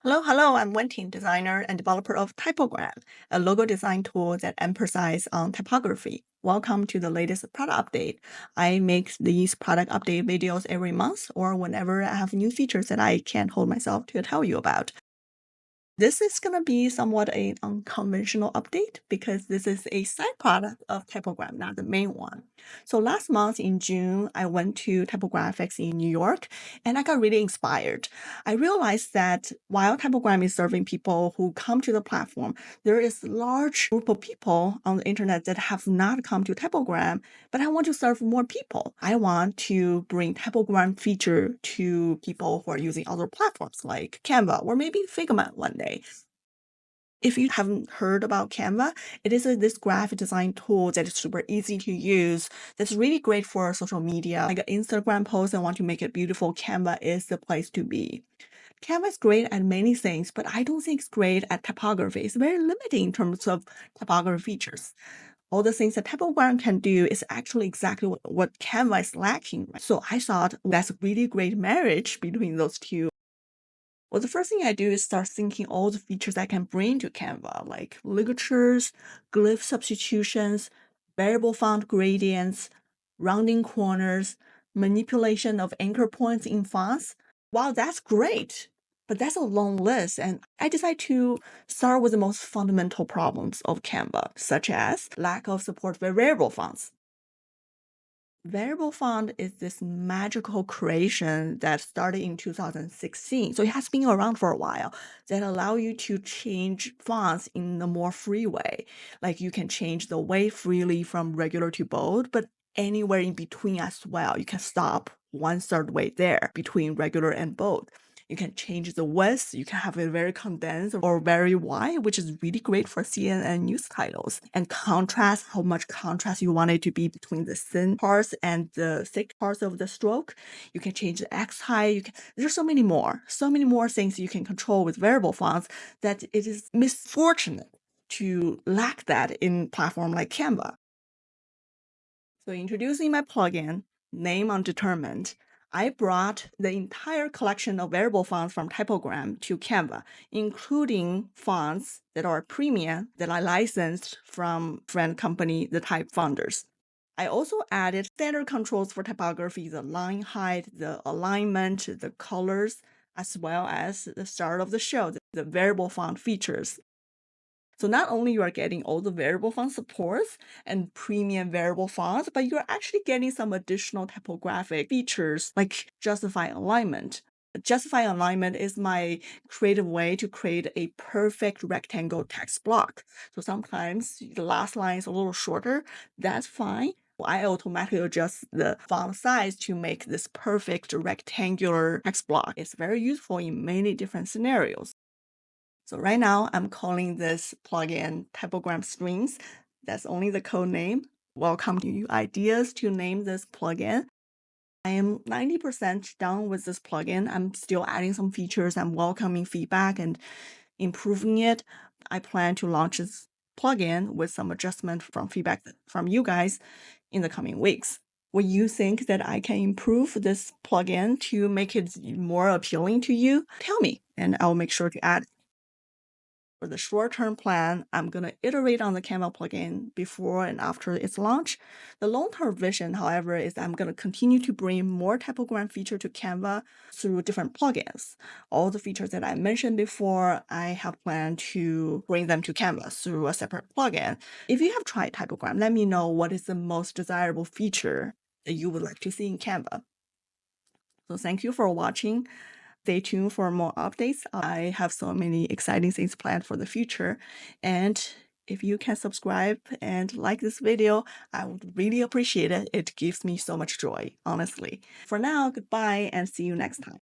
Hello, I'm Wenting, designer and developer of Typogram, a logo design tool that emphasizes on typography. Welcome to the latest product update. I make these product update videos every month or whenever I have new features that I can't hold myself to tell you about. This is going to be somewhat an unconventional update because this is a side product of Typogram, not the main one. So last month in June, I went to Typographics in New York and I got really inspired. I realized that while Typogram is serving people who come to the platform, there is a large group of people on the internet that have not come to Typogram, but I want to serve more people. I want to bring Typogram feature to people who are using other platforms like Canva or maybe Figma one day. If you haven't heard about Canva, it is this graphic design tool that is super easy to use. That's really great for social media, like an Instagram post and want to make it beautiful. Canva is the place to be. Canva is great at many things, but I don't think it's great at typography. It's very limiting in terms of typography features. All the things that Typogram can do is actually exactly what Canva is lacking. So I thought that's a really great marriage between those two. Well, the first thing I do is start thinking all the features I can bring to Canva, like ligatures, glyph substitutions, variable font gradients, rounding corners, manipulation of anchor points in fonts. Wow, that's great. But that's a long list, and I decided to start with the most fundamental problems of Canva, such as lack of support for variable fonts. Variable font is this magical creation that started in 2016. So it has been around for a while that allow you to change fonts in a more free way. Like you can change the weight freely from regular to bold, but anywhere in between as well. You can stop 1/3 way there between regular and bold. You can change the width. You can have it very condensed or very wide, which is really great for CNN news titles. And contrast, how much contrast you want it to be between the thin parts and the thick parts of the stroke. You can change the X height. There's so many more things you can control with variable fonts that it is misfortunate to lack that in platform like Canva. So introducing my plugin, name undetermined, I brought the entire collection of variable fonts from Typogram to Canva, including fonts that are premium that I licensed from friend company, the Type Founders. I also added standard controls for typography, the line height, the alignment, the colors, as well as the start of the show, the variable font features. So not only you are getting all the variable font supports and premium variable fonts, but you're actually getting some additional typographic features like justify alignment. Justify alignment is my creative way to create a perfect rectangle text block. So sometimes the last line is a little shorter. That's fine. I automatically adjust the font size to make this perfect rectangular text block. It's very useful in many different scenarios. So right now I'm calling this plugin Typogram Strings. That's only the code name. Welcome to you ideas to name this plugin. I am 90% done with this plugin. I'm still adding some features. I'm welcoming feedback and improving it. I plan to launch this plugin with some adjustment from feedback from you guys in the coming weeks. Would you think that I can improve this plugin to make it more appealing to you? Tell me, and I'll make sure to add. For the short-term plan, I'm going to iterate on the Canva plugin before and after its launch. The long-term vision, however, is I'm going to continue to bring more typogram feature to Canva through different plugins. All the features that I mentioned before, I have planned to bring them to Canva through a separate plugin. If you have tried Typogram, let me know what is the most desirable feature that you would like to see in Canva. So thank you for watching. Stay tuned for more updates. I have so many exciting things planned for the future. And if you can subscribe and like this video, I would really appreciate it. It gives me so much joy, honestly. For now, goodbye and see you next time.